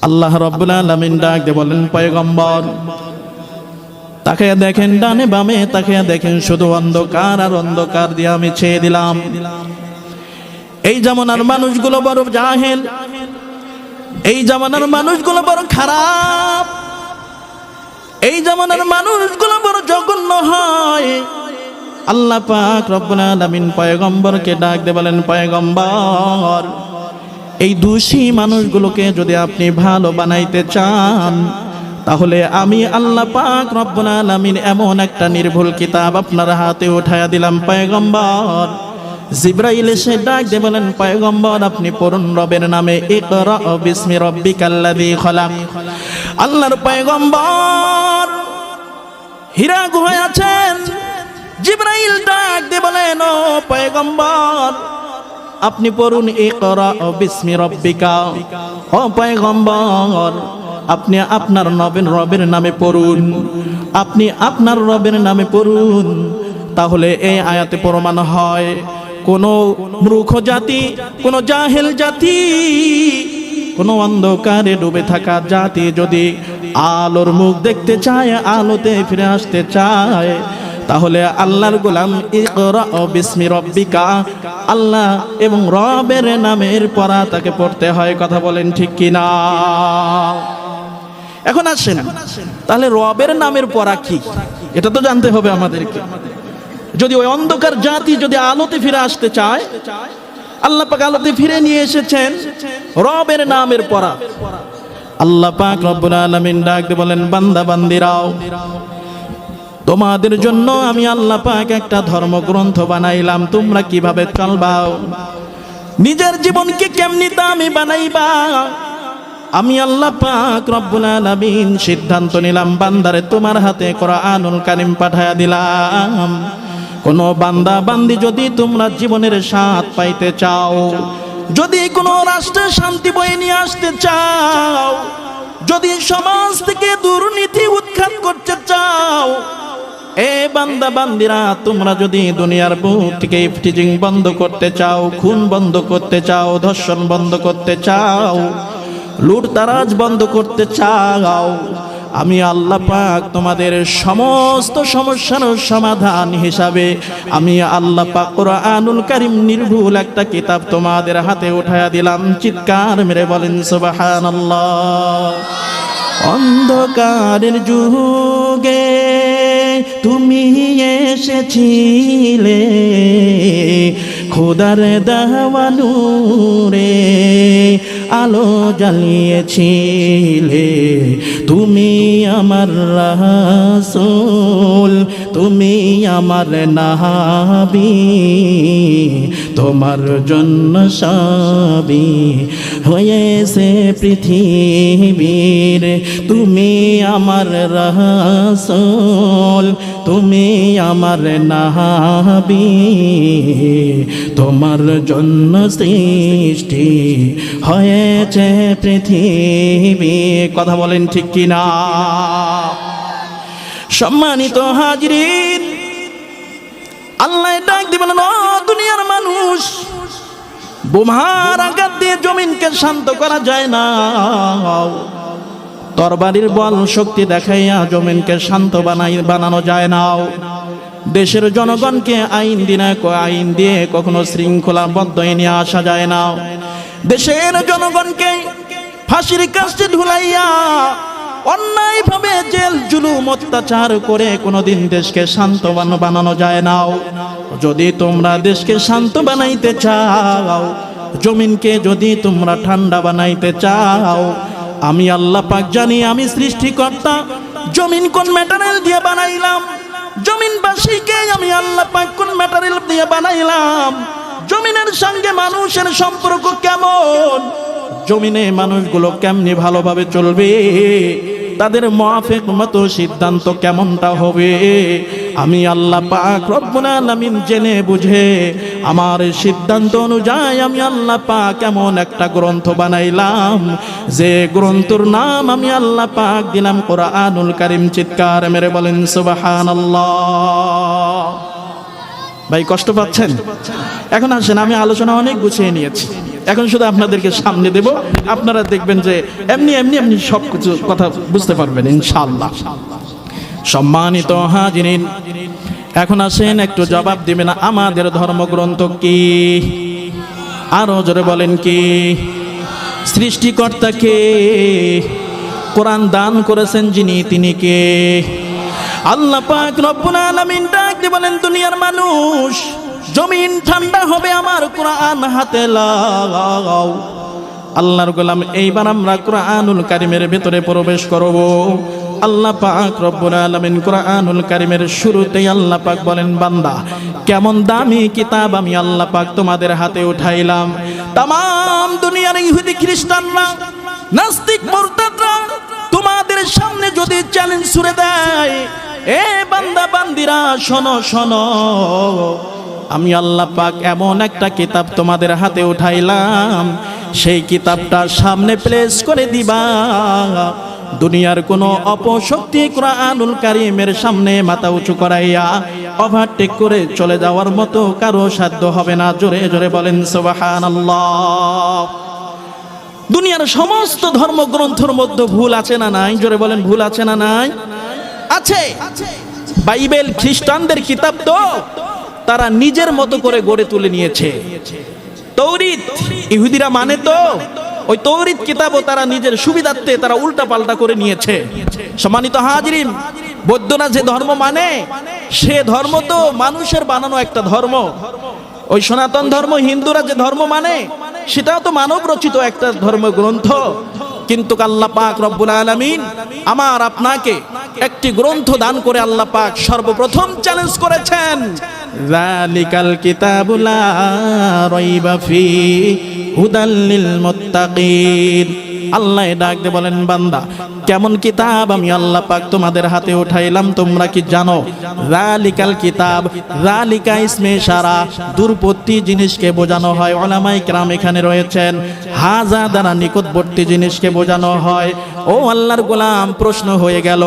আল্লাহ রাব্বুল আলামিন ডাক দিয়ে বলেন, পয়গম্বর তাকিয়ে দেখেন ডানে বামে, তাকিয়ে দেখেন শুধু অন্ধকার আর অন্ধকার দিয়ে আমি ছেয়ে দিলাম। এই জামানার মানুষগুলো বড় জাহেল, এই জামানার মানুষগুলো বড় খারাপ, এই জামানার মানুষগুলো বড় জঘন্য হয়। আল্লাহ পাক রব্বুল আলামিন পয়গম্বরকে ডাক দিয়ে বলেন, পয়গম্বর এই দোষী মানুষগুলোকে যদি আপনি ভালো বানাইতে চান, তাহলে আমি আল্লাহ পাক রব্বুল আলামিন এমন একটা নির্ভুল কিতাব আপনার হাতে উঠায়া দিলাম পয়গম্বর। জিবরাইল এসে ডাক দিয়ে বলেন, পয়গম্বর আপনি পড়ুন রবের নামে, ইকরা বিসমি রাব্বিকাল্লাযী খলাক। আল্লাহর পয়গম্বর হীরা গুহায় আছেন। জিবরাইল ডাক দিয়ে বলেন, ও পয়গম্বর আপনি পড়ুন ইকরা বিসমি রাব্বিকা। ও পয়গম্বর আপনি আপনার রবের নামে পড়ুন, আপনি আপনার রবের নামে পড়ুন। তাহলে এই আয়াতে প্রমাণ হয় কোন মূর্খ জাতি, কোন জাহেল জাতি, কোন অন্ধকারে ডুবে থাকা জাতি যদি আলোর মুখ দেখতে চায়, আলোতে ফিরে আসতে চায়, তাহলে আল্লাহর গোলাম ইকরা বিসমি রাব্বিকা, আল্লাহ এবং রবের নামের পড়া তাকে পড়তে হয়। কথা বলেন ঠিক কিনা? এখন আসেন, তাহলে রবের নামের পড়া কি এটা তো জানতে হবে আমাদেরকে। যদি ওই অন্ধকার জাতি যদি আলোতে ফিরে আসতে চায়, আল্লাহ পাক আলোতে ফিরে নিয়ে এসেছেন রবের নামের পড়া। আল্লাহ পাক রব্বুল আলামিন ডাক দিয়ে বলেন, বান্দা বান্দিরাও তোমাদের জন্য আমি আল্লাহ পাক একটা ধর্মগ্রন্থ বানাইলাম, তোমরা কিভাবে চলবা, নিজের জীবনকে কেমনি দামি বানাইবা, আমি আল্লাহ পাক রব্বুল আলামিন সিদ্ধান্ত নিলাম বান্দারে তোমার হাতে কোরআনুল কারীম পাঠায়া দিলাম। কোন বান্দা বান্দি যদি তোমরা জীবনের স্বাদ পাইতে চাও, যদি কোনো রাষ্ট্রে শান্তি বয়ে নিয়ে আসতে চাও, যদি সমাজ থেকে দুর্নীতি উৎখাত করতে চাও, এ বান্দা বান্দিরা তোমরা যদি দুনিয়ার বুক থেকে ইফটিজিং বন্ধ করতে চাও, খুন বন্ধ করতে চাও, ধর্ষণ বন্ধ করতে চাও, লুটতারাজ বন্ধ করতে চাও, আমি আল্লাহ পাক তোমাদের সমস্ত সমস্যার সমাধান হিসাবে আমি আল্লাহ পাক কোরআনুল কারীম নির্ভুল একটা কিতাব তোমাদের হাতে উঠায়া দিলাম। চিৎকার মেরে বলেন সুবহানাল্লাহ। অন্ধকারের যুগে তুমি এসেছিলে, খোদার দেওয়া নূরে আলো জ্বালিয়েছিলে, তুমি আমার রাসূল, তুমি আমার নবী, তোমার জন্য সবই হয়েছে পৃথিবীর, তুমি আমার রাসূল, তুমি আমার নবী, তোমার জন্য সৃষ্টি হয়েছে পৃথিবী। কথা বলেন ঠিক কিনা? সম্মানিত হাজিরিন, আল্লাহ ডাক দিয়ে বলেন, ও দুনিয়ার মানুষ, বোমার আঘাত দিয়ে জমিনকে শান্ত করা যায় না, তরবারির বল শক্তি দেখাইয়া জমিনকে শান্ত বানানো যায় না। দেশের জনগণকে আইন দিয়ে কখনো শৃঙ্খলাবদ্ধ নিয়ে আসা যায় না। দেশের জনগণকে ফাঁসির কাস্টে ঝুলাইয়া অন্যায়ভাবে জেল জুলুম অত্যাচার করে কোনোদিন দেশকে শান্ত বানানো যায় না। যদি তোমরা দেশকে শান্ত বানাইতে চাও, জমিনকে যদি তোমরা ঠান্ডা বানাইতে চাও, আমি আল্লাহ পাক জানি, আমি সৃষ্টিকর্তা জমিন কোন ম্যাটেরিয়াল দিয়ে বানাইলাম, জমিনবাসীকে আমি আল্লাহ পাক কোন ম্যাটেরিয়াল দিয়ে বানাইলাম, জমিনের সঙ্গে মানুষের সম্পর্ক কেমন, জমিনে মানুষগুলো কেমনি ভালোভাবে চলবে, তাদের মুআফিক মতো সিদ্ধান্ত কেমনটা হবে, আমি আল্লাহ পাক রব্বুল আলামিন জেনে বুঝে আমার সিদ্ধান্ত অনুযায়ী আমি আল্লাহ পাক এমন একটা গ্রন্থ বানাইলাম, যে গ্রন্থের নাম আমি আল্লাহ পাক দিলাম কোরআনুল কারীম। চিৎকার মেরে বলেন সুবহানাল্লাহ। ভাই কষ্ট পাচ্ছেন? এখন আসেন, আমি আলোচনা অনেক গুছিয়ে নিয়েছি। এখন শুধু আপনাদেরকে সামনে দেব, আপনারা দেখবেন যে এমনি এমনি এমনি সব কিছু কথা বুঝতে পারবেন ইনশাআল্লাহ। সম্মানিত হাজিরিন, এখন আসেন একটু জবাব দিবেন, আমাদের ধর্মগ্রন্থ কি? আরো জোরে বলেন কি? সৃষ্টিকর্তা কে? কোরআন দান করেছেন যিনি, তিনি কে? আল্লাহ পাক রব্বুল আলামিন ডাক দিয়ে বলেন, দুনিয়ার মানুষ, জমিন ঠান্ডা হবে আমার কোরআন হাতে লাগাও। আল্লাহর গোলাম, এইবার আমরা কোরআনুল কারীমের ভেতরে প্রবেশ করব। আল্লাহ পাক রব্বুল আলামিন কোরআনুল কারীমের শুরুতেই আল্লাহ পাক বলেন, বান্দা, কেমন দামি কিতাব আমি আল্লাহ পাক তোমাদের হাতে উঠাইলাম। তামাম দুনিয়ার ইহুদি খ্রিস্টানরা, নাস্তিক মুরতাদরা তোমাদের সামনে যদি চ্যালেঞ্জ ছুড়ে দেয়, এ বান্দা বান্দিরা শোনো শোনো, আমি আল্লাহ পাক এমন একটা কিতাব তোমাদের হাতে উঠাইলাম, সেই কিতাবটা সামনে প্লেস করে দিবা। দুনিয়ার কোনো অপশক্তি কোরআনুল কারীমের সামনে মাথা উঁচু করাইয়া ওভারটেক করে চলে যাওয়ার মতো কারো সাধ্য হবে না। জোরে জোরে বলেন সুবহানাল্লাহ। দুনিয়ার সমস্ত ধর্মগ্রন্থের মধ্যে ভুল আছে না নাই? জোরে বলেন, ভুল আছে না নাই? আছে। বাইবেল খ্রিস্টানদের কিতাব তো তারা নিজের মতো করে গড়ে তুলে নিয়েছে। তৌরিত ইহুদিরা মানে তো ওই তৌরিত কিতাবও তারা নিজের সুবিধার্থে তারা উল্টা পাল্টা করে নিয়েছে। সম্মানিত হাজিরিন, বৌদ্ধরা যে ধর্ম মানে, সে ধর্ম তো মানুষের বানানো একটা ধর্ম। ওই সনাতন ধর্ম হিন্দুরা যে ধর্ম মানে, সেটাও তো মানব রচিত একটা ধর্মগ্রন্থ। কিন্তু আল্লাহ পাক রব্বুল আলামিন আমার আপনাকে একটি গ্রন্থ দান করে আল্লাহ পাক সর্বপ্রথম চ্যালেঞ্জ করেছেন, যালিকাল কিতাবু লা রাইবা ফীহি হুদাল লিল মুত্তাকিন। আল্লাহ ডাক দিয়ে বলেন, বান্দা, কেমন কিতাব আমি আল্লাহ পাক তোমাদের হাতে উঠাইলাম তোমরা কি জানো? যালিকাল কিতাব, যালিকা ইসমে ইশারা, দূরবর্তী জিনিসকে বোঝানো হয়। উলামায়ে কেরাম এখানে রয়েছেন, হাজা দ্বারা নিকটবর্তী জিনিসকে বোঝানো হয়। ও আল্লাহর গোলাম, প্রশ্ন হয়ে গেল,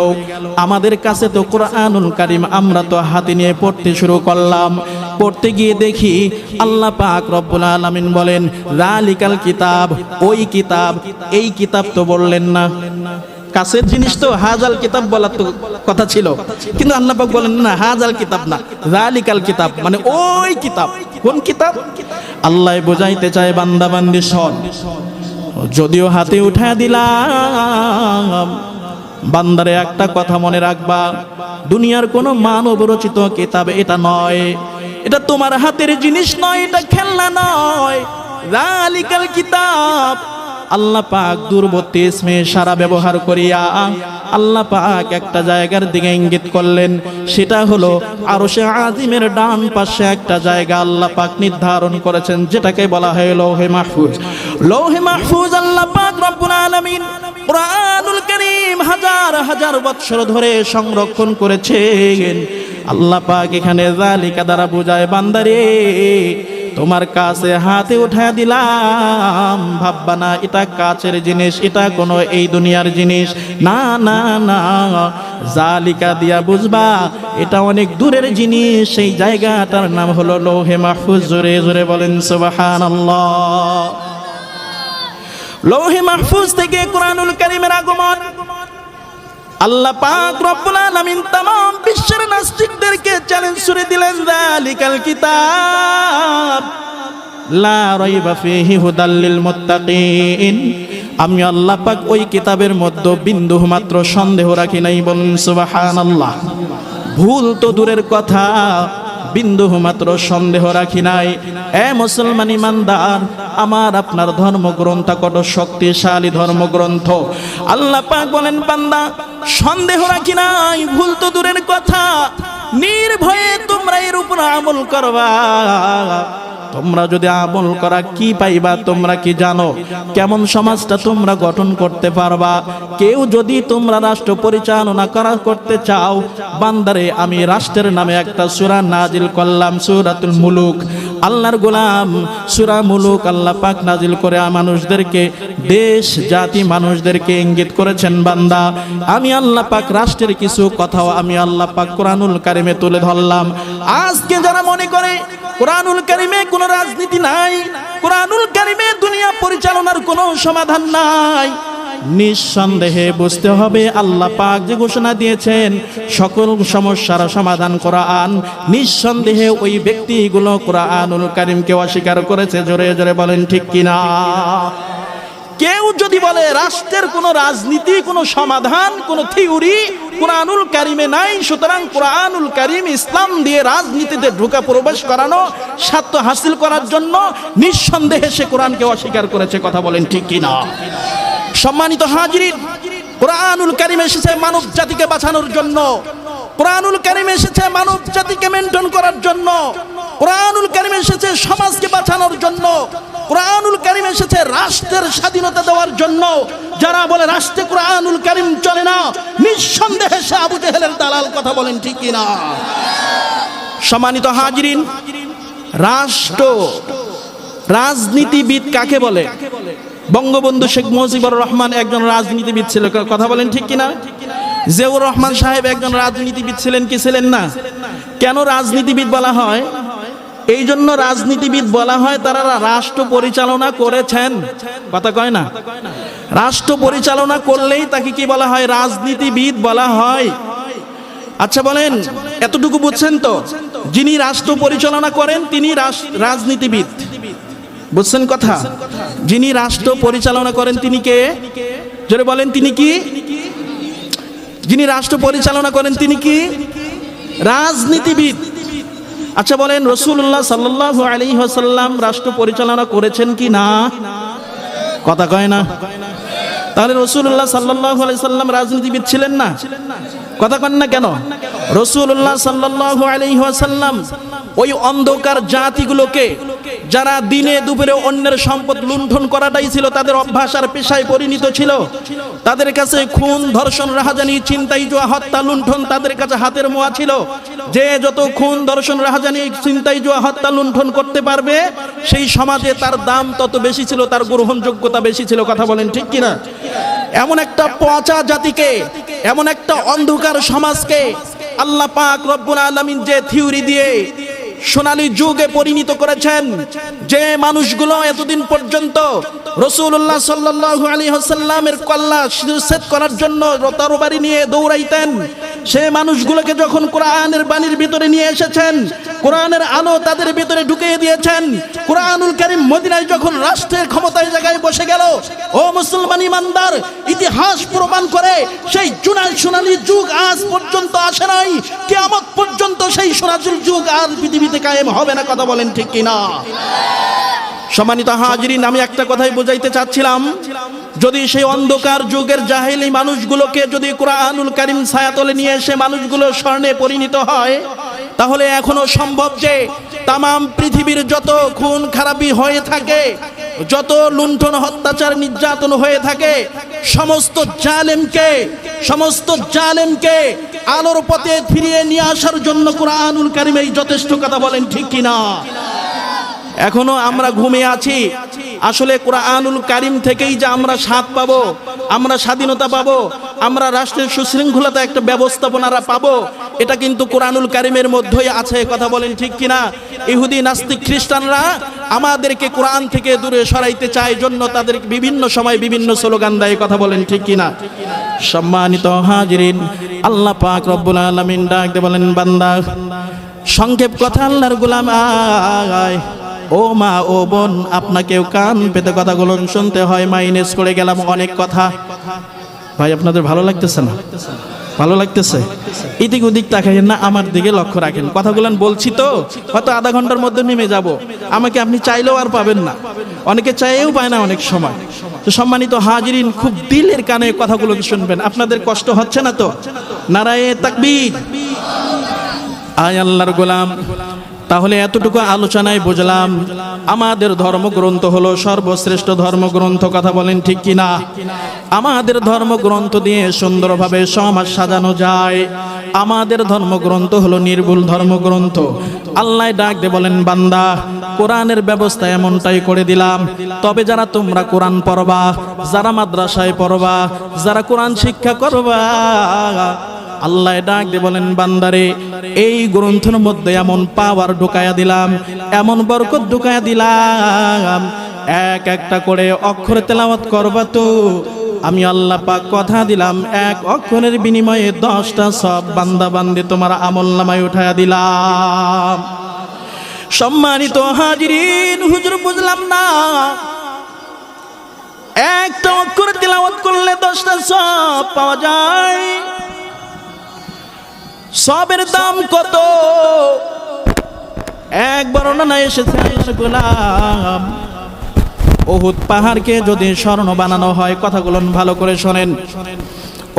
আমাদের কাছে তো কোরআনুল কারীম আমরা তো হাতে নিয়ে পড়তে শুরু করলাম, পড়তে গিয়ে দেখি আল্লাহ পাক রব্বুল আলামিন বলেন যালিকাল কিতাব, ওই কিতাব। এই কিতাব তো বললেন না, কাছের জিনিস তো হাজাল কিতাব বলার তো কথা ছিল, কিন্তু আল্লাহ পাক বলেন না, হাজাল কিতাব না, যালিকাল কিতাব, মানে ওই কিতাব। কোন কিতাব? আল্লাহ বোঝাইতে চায়, বান্দা বান্দি শোন, যদিও হাতে উঠা দিলাম, বান্দারে একটা কথা মনে রাখবা, দুনিয়ার কোনো মানব রচিত কিতাব এটা নয়, এটা তোমার হাতের জিনিস নয়, এটা খেলনা নয়। যালিকাল কিতাব, আল্লাহ পাক দূরবর্তী ইসমে ইশারা ব্যবহার করিয়া আল্লাহ পাক একটা জায়গার দিকে ইঙ্গিত করলেন, সেটা হলো আরশে আজিমের ডান পাশে একটা জায়গা আল্লাহ পাক নির্ধারণ করেছেন, যেটাকে বলা হয় লৌহে মাহফুজ। লৌহে মাহফুজ আল্লাহ পাক রব্বুল আলামিন কোরআনুল কারীম হাজার হাজার বৎসর ধরে সংরক্ষণ করেছেন। আল্লাহ পাক এখানে যালিকা দ্বারা বোঝায়, বান্দারে তোমার কাছে হাতে উঠা দিলাম, ভাববা না এটা কাছের জিনিস, এটা কোনো এই দুনিয়ার জিনিস না, না না, যালিকা দিয়া বুঝবা এটা অনেক দূরের জিনিস। সেই জায়গাটার নাম হলো লৌহে মাহফুজ। জোরে জোরে বলেন সুবহানাল্লাহ। লৌহে মাহফুজ থেকে কোরআনুল কারীমের আগমন। আল্লাহ পাক রব্বুল আলামিন तमाम বিশ্বের নাস্তিকদেরকে চ্যালেঞ্জ ছুড়ে দিলেন, যালিকাল কিতাব লা রাইবা ফীহি হুদাল লিল মুত্তাকিন। আমি আল্লাহ পাক ওই কিতাবের মধ্যে বিন্দু মাত্র সন্দেহ রাখি নাই। বলুন সুবহানাল্লাহ। ভুল তো দূরের কথা, বিন্দু মাত্র সন্দেহ রাখি নাই। এ মুসলমান ইমানদার, আমার আপনার ধর্মগ্রন্থ কত শক্তিশালী ধর্মগ্রন্থ। আল্লাহ পাক বলেন, বান্দা সন্দেহ রাখি নাই, ভুল তো দূরের কথা, নির্ভয়ে তোমরা এর উপর আমল করবা। তোমরা যদি আমল করা কি পাইবা তোমরা কি জানো? কেমন সমাজটা তোমরা গঠন করতে পারবা? কেউ যদি তোমরা রাষ্ট্র পরিচালনা করতে চাও, বান্দারে আমি রাষ্ট্রের নামে একটা সূরা নাজিল করলাম, সূরাতুল মুলুক। আল্লাহর গোলাম, সূরা মুলুক আল্লাহ পাক নাজিল করে মানুষদেরকে, দেশ জাতি মানুষদেরকে ইঙ্গিত করেছেন, বান্দা আমি আল্লাহ পাক রাষ্ট্রের কিছু কথাও আমি আল্লাহ পাক কোরআনুল কারীমে তুলে ধরলাম। আজকে যারা মনে করে কোরআনুল কারীমে কোন কোনো রাজনীতি নাই, কোরআনুল কারীমে দুনিয়া পরিচালনার কোনো সমাধান নাই। নিঃসন্দেহে বুঝতে হবে আল্লাহ পাক যে ঘোষণা দিয়েছেন সকল সমস্যার সমাধান কোরআন, নিঃসন্দেহে ওই ব্যক্তিগুলো কোরআনুল কারীমকে অস্বীকার করেছে। জোরে জোরে বলেন ঠিক কিনা? কেউ যদি বলে রাষ্ট্রের কোনো রাজনীতি, কোনো সমাধান, কোনো থিওরি কোরআনুল কারীমে নাই, সুতরাং কোরআনুল কারীম ইসলাম দিয়ে রাজনীতিতে ঢোকা প্রবেশ করানো, স্বার্থ হাসিল করার জন্য, নিঃসন্দেহে সে কোরআনকে অস্বীকার করেছে। কথা বলেন ঠিক কিনা? সম্মানিত হাজিরিন, কোরআনুল কারীম এসেছে মানব জাতিকে বাঁচানোর জন্য, কোরআনুল কারীম এসেছে মানব জাতিকে মেনটেন করার জন্য, কোরআনুল কারীম এসেছে সমাজকে বাঁচানোর জন্য, কোরআনুল কারীম এসেছে রাষ্ট্রের স্বাধীনতা দেওয়ার জন্য। যারা বলে রাষ্ট্রে কোরআনুল কারীম চলে না, নিঃসন্দেহে সে আবু জেহেলের দালাল। কথা বলেন ঠিক কিনা? সম্মানিত হাজিরিন, রাষ্ট্র রাজনীতিবিদ কাকে বলে? বঙ্গবন্ধু শেখ মুজিবুর রহমান একজন রাজনীতিবিদ ছিল। কথা বলেন ঠিক কিনা? জিয়াউর রহমান সাহেব একজন রাজনীতিবিদ ছিলেন কি ছিলেন না? কেন রাজনীতিবিদ বলা হয়? এই জন্য রাজনীতিবিদ বলা হয় তারা রাষ্ট্র পরিচালনা করেছেন। কথা কয় না? রাষ্ট্র পরিচালনা করলেই তাকে কি বলা হয়? রাজনীতিবিদ বলা হয়। আচ্ছা বলেন, এতটুকু বুঝছেন তো? যিনি রাষ্ট্র পরিচালনা করেন তিনি রাজনীতিবিদ। বুঝছেন কথা? যিনি রাষ্ট্র পরিচালনা করেন তিনি কে? জোরে বলেন, তিনি কি? যিনি রাষ্ট্র পরিচালনা করেন তিনি কি? রাজনীতিবিদ। আচ্ছা বলেন, রাসূলুল্লাহ সাল্লাল্লাহু আলাইহি ওয়াসাল্লাম রাষ্ট্র পরিচালনা করেছেন কি না? কথা কয় না? তাহলে রাসূলুল্লাহ সাল্লাল্লাহু আলাইহি ওয়াসাল্লাম রাজনীতিবিদ ছিলেন না? কথা কন না কেন? রাসূলুল্লাহ সাল্লাল্লাহু আলাইহি ওয়াসাল্লাম ওই অন্ধকার জাতিগুলোকে, যারা দিনে দুপুরে অন্যের সম্পদ লুণ্ঠন করাটাই ছিল তাদের অভ্যাস আর পেশায় পরিণত ছিল, তাদের কাছে খুন, ধর্ষণ, রাহাজানি, ছিনতাই, জুয়া, হত্যা, লুণ্ঠন তাদের কাছে হাতের মোয়া ছিল। যে যত খুন, ধর্ষণ, রাহাজানি, ছিনতাই, জুয়া, হত্যা, লুণ্ঠন করতে পারবে সেই সমাজে তার দাম তত বেশি ছিল, তার গ্রহণযোগ্যতা বেশি ছিল। কথা বলেন ঠিক কিনা? এমন একটা পচা জাতিকে, এমন একটা অন্ধকার সমাজকে আল্লাহ পাক রব্বুল আলামিন যে থিওরি দিয়ে সোনালী যুগে পরিণত করেছেন, যে মানুষগুলো এতদিন পর্যন্ত রাসূলুল্লাহ সাল্লাল্লাহু আলাইহি ওয়াসাল্লামের কল্লা শিরচ্ছেদ করার জন্য তরবারি নিয়ে দৌড়াইতেন, সেই মানুষগুলোকে যখন কোরআনের বাণীর ভিতরে নিয়ে এসেছেন, কোরআনের আলো তাদের ভিতরে ঢুকিয়ে দিয়েছেন, কোরআনুল কারীম মদিনায় যখন রাষ্ট্রের ক্ষমতায় জায়গায় বসে গেল, ও মুসলমান ইমানদার, ইতিহাস প্রমাণ করে সেই সোনালী যুগ আজ পর্যন্ত আসে নাই। কিয়ামত পর্যন্ত সেই সোনালী যুগ আর পৃথিবীতে কায়েম হবে না। কথা বলেন ঠিক কিনা? সম্মানিত হাজিরিন, আমি একটা কথাই বোঝাইতে চাচ্ছিলাম, যদি সেই অন্ধকার যুগের জাহেলি মানুষগুলোকে যদি কোরআনুল কারীম ছায়াতলে নিয়ে এসে মানুষগুলো স্বর্ণে পরিণত হয়, তাহলে এখনো সম্ভব যে তামাম পৃথিবীর যত খুন খারাপি হয়ে থাকে, যত লুণ্ঠন, অত্যাচার, নির্যাতন হয়ে থাকে, সমস্ত জালেমকে আলোর পথে ফিরিয়ে নিয়ে আসার জন্য কোরআনুল কারীমেই যথেষ্ট। কথা বলেন ঠিক কিনা? এখনো আমরা ঘুমিয়ে আছি। আসলে কোরআনুল কারীম থেকেই যে আমরা স্বাদ পাবো, আমরা স্বাধীনতা পাবো, আমরা রাষ্ট্রের সুশৃঙ্খলতা একটা ব্যবস্থাপনারা পাবো, এটা কিন্তু কোরআনুল কারীমের মধ্যেই আছে। কথা বলেন ঠিক কিনা? ইহুদি, নাস্তিক, খ্রিস্টানরা আমাদেরকে কোরআন থেকে দূরে সরাইতে চায়, জন্য তাদের বিভিন্ন সময় বিভিন্ন স্লোগান দেয়। কথা বলেন ঠিক কিনা? সম্মানিত হাজিরিন, আল্লাহ পাক রব্বুল আলামিন ডাক দিয়ে বলেন, বান্দা, সংক্ষেপ কথা আল্লাহর গোলাম আয়। ও মা, ও বোন, আপনাকেও কান পেতে কথাগুলো শুনতে হয়। মাইনাস করে গেলাম অনেক কথা। ভাই, আপনাদের ভালো লাগতেছে না? ভালো লাগতেছে? এদিক ওদিক তাকাইয়েন না, আমার দিকে লক্ষ্য রাখেন। কথাগুলো বলছি তো, হয়তো আধা ঘন্টার মধ্যে নেমে যাব। আমাকে আপনি চাইলেও আর পাবেন না, অনেকে চাইলেও পায় না অনেক সময়। তো সম্মানিত হাজিরিন, খুব দিলের কানে কথাগুলো শুনবেন। আপনাদের কষ্ট হচ্ছে না তো? নারায়ে তাকবীর। আয় আল্লাহর গোলাম, তাহলে এতটুকু আলোচনায় বুঝলাম আমাদের ধর্মগ্রন্থ হলো সর্বশ্রেষ্ঠ ধর্মগ্রন্থ। কথা বলেন ঠিক কিনা? আমাদের ধর্মগ্রন্থ দিয়ে সুন্দরভাবে সমাজ সাজানো যায়। আমাদের ধর্মগ্রন্থ হলো নির্ভুল ধর্মগ্রন্থ। আল্লাহ ডাক দিয়ে বলেন, বান্দা, কোরআনের ব্যবস্থা এমনটাই করে দিলাম, তবে যারা তোমরা কোরআন পড়বা, যারা মাদ্রাসায় পড়বা, যারা কোরআন শিক্ষা করবা, আল্লাহ ডাক দিয়ে বলেন, বান্দারে এই গ্রন্থের মধ্যে এমন পাওয়ার ঢুকায়া দিলাম, এমন বরকত ঢুকায়া দিলাম, এক একটা করে অক্ষর তেলাওয়াত করবা তো আমি আল্লাহ পাক কথা দিলাম এক অক্ষরের বিনিময়ে 10টা সব বান্দা বান্দি তোমার আমলনামায় উঠায়া দিলাম। সম্মানিত হাজিরিন, হুজুর বুঝলাম না, একটা অক্ষর তেলাওয়াত করলে 10টা সব পাওয়া যায়, সবের দাম কত? এক বর্ণনা এসেছে আয়েশা গোলাম, উহুদ পাহাড়কে যদি স্বর্ণ বানানো হয়, কথাগুলো ভালো করে শোনেন,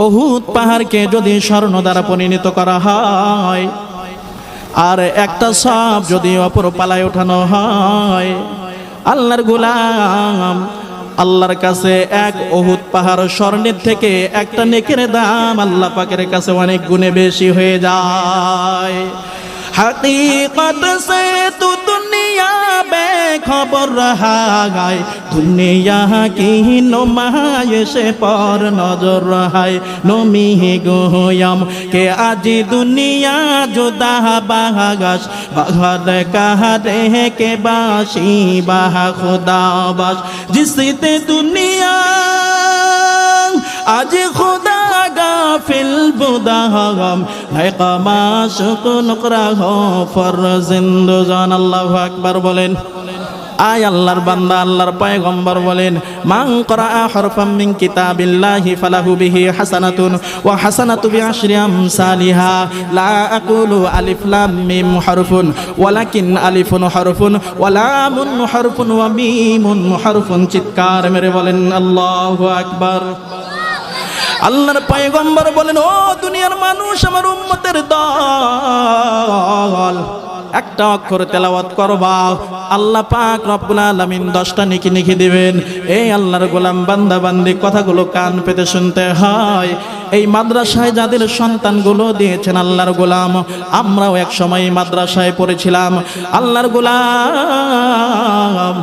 উহুদ পাহাড়কে যদি স্বর্ণ দ্বারা পরিণত করা হয় আর একটা সব যদি অপর পালায় ওঠানো হয়, আল্লাহর গোলাম আল্লাহর কাছে এক উহুদ পাহাড় স্বর্ণের থেকে একটা নেকের দাম আল্লাহ পাকের কাছে অনেক গুণে বেশি হয়ে যায়। हकीकत से तू दुनिया बेखबर रहा है, दुनिया की नुमाइश पर नजर रहा है, नमी गोयम के आज दुनिया जुदा बागश बगद कहा दे के बाशी बहा खुदा बश जिसते दुनिया आज खुदा गाफिल बुदाहम लाइकामा शुकुन कराहो फरजिंदो जान। अल्लाहु আকবার বলেন। আয় আল্লাহর বান্দা আল্লাহর পয়গম্বর বলেন, মান করা হরফাম মিন কিতাবিল্লাহি ফালাহু বিহি হাসানাতুন ওয়া হাসানাতু বিআশরি আমসালিহা লা আকুলু আলিফ লাম মিম হরফুন ওয়ালাকিন আলিফুন হরফুন ওয়া লামুন হরফুন ওয়া মিমুন হরফুন। চিৎকার মেরে বলেন আল্লাহু আকবার। আল্লাহর পয়গম্বর বলেন, ও দুনিয়ার মানুষ, আমার উম্মতের দল, একটা অক্ষর তেলাওয়াত করবা, আল্লাহ পাক রব্বুল আলামিন 10টা নেকি লিখে দিবেন। এই আল্লাহর গোলাম বান্দা বান্দি কথাগুলো কান পেতে শুনতে হয়। এই মাদ্রাসায় যাদের সন্তানগুলো দিয়েছেন আল্লাহর গোলাম, আমরাও এক সময় মাদ্রাসায় পড়েছিলাম। আল্লাহর গোলাম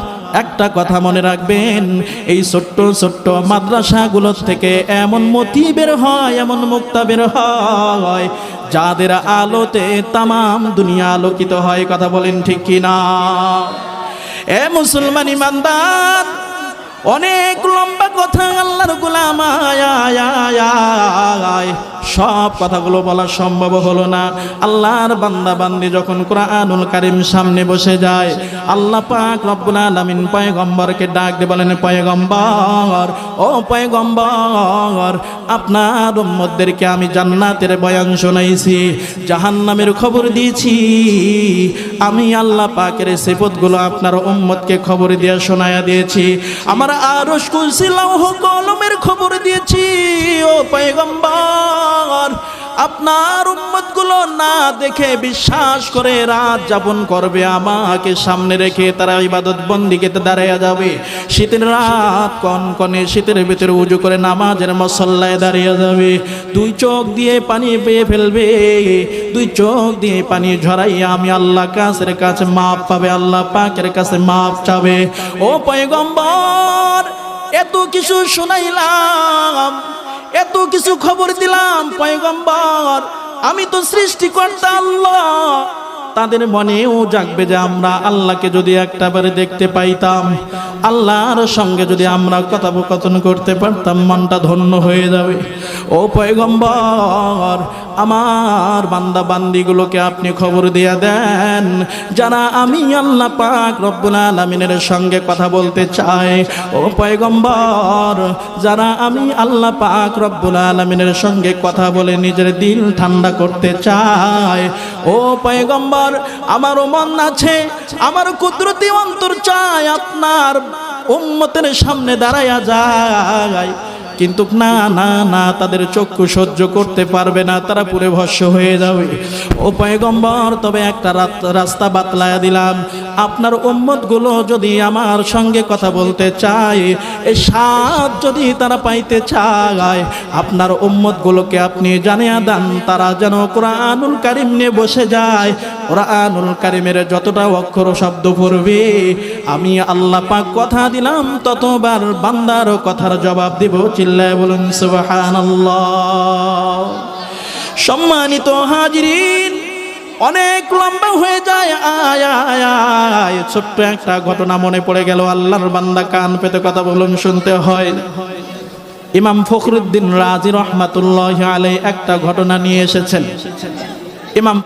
একটা কথা মনে রাখবেন, এই ছোট্ট ছোট্ট মাদ্রাসাগুলোর থেকে এমন মতি বের হয়, এমন মুক্তা বের হয় যাদের আলোতে তামাম দুনিয়া আলোকিত হয়। কথা বলেন ঠিক কিনা? এ মুসলমান ইমানদার, অনেক লম্বা কথা আল্লাহর গোলাম, সব কথাগুলো বলা সম্ভব হলো না। আল্লাহর বান্দা বান্দি যখন কুরআনুল কারীম সামনে বসে যায়, আল্লাহ পাক রব্বুল আলামিন পয়গম্বরকে ডাক দিয়ে বলেন, পয়গম্বর, ও পয়গম্বর, আপনার উম্মতদেরকে আমি জান্নাতের বয়ান শোনাইছি, জাহান্নামের খবর দিয়েছি, আমি আল্লাহ পাকের সিফাতগুলো আপনার উম্মতকে খবর দিয়ে শোনায়া দিয়েছি, আমার আরশ কুরসি লৌহ কলমের খবর দিয়েছি। ও পয়গম্বর, আপনার উম্মতগুলো না দেখে বিশ্বাস করে রাত যাপন করবে, আমাকে সামনে রেখে তারা ইবাদত বন্দিগিতে দাঁড়ায়া যাবে। শীতের রাত কনকনে, শীতের ভিতরে উজু করে নামাজের মুসল্লায় দাঁড়িয়ে যাবে, দুই চোখ দিয়ে পানি পেয়ে ফেলবে, দুই চোখ দিয়ে পানি ঝরাইয়া আমি আল্লাহ কাছের কাছে মাপ পাবে, আল্লাহ পাকের কাছে মাপ চাবে। ও পয়গম্বর, এত কিছু শুনাইলাম, এত কিছু খবর দিলাম, পয়গম্বর আমি তো সৃষ্টিকর্তা আল্লাহ, তাদের মনেও জাগবে যে আমরা আল্লাহকে যদি একটাবারে দেখতে পাইতাম, আল্লাহর সঙ্গে যদি আমরা কথোপকথন করতে পারতাম, মনটা ধন্য হয়ে যাবে। ও পয়গম্বর, আমার বান্দা বান্দিগুলোকে আপনি খবর দিয়ে দেন, যারা আমি আল্লাহ পাক রব্বুল আলামিনের সঙ্গে কথা বলতে চায়। ও পয়গম্বর, যারা আমি আল্লাহ পাক রব্বুল আলামিনের সঙ্গে কথা বলে নিজের দিল ঠান্ডা করতে চায়, ও পয়গম্বর, আমারও মন আছে, আমার কুদরতি অন্তর চায় আপনার উম্মতের সামনে দাঁড়ায়া যায়, কিন্তু না না না, তাদের চক্ষু সহ্য করতে পারবে না, তারা পুরে ভস্ম হয়ে যাবে। ও পয়গম্বর, তবে একটা রাস্তা বাতলায়া দিলাম, আপনার উম্মতগুলো যদি আমার সঙ্গে কথা বলতে চায়, এই স্বাদ যদি তারা পাইতে চায়, আপনার উম্মতগুলোকে আপনি জানিয়ে দেন, তারা যেন কুরআনুল কারীম নিয়ে বসে যায়। কুরআনুল কারীমের যতটা অক্ষর শব্দ পড়বে, আমি আল্লাহ পাক কথা দিলাম ততবার বান্দার কথার জবাব দিব। চিল্লায় বলুন সুবহানাল্লাহ। সম্মানিত হাজিরিন, অনেক লম্বা হয়ে যায়। আয় ছোট্ট একটা ঘটনা মনে পড়ে গেল। আল্লাহর বান্দা কান পেতে কথা বলুন, শুনতে হয়। ইমাম ফখরুদ্দিন রাজি রহমাতুল্লাহি আলাইহি একটা ঘটনা নিয়ে এসেছেন। ইমাম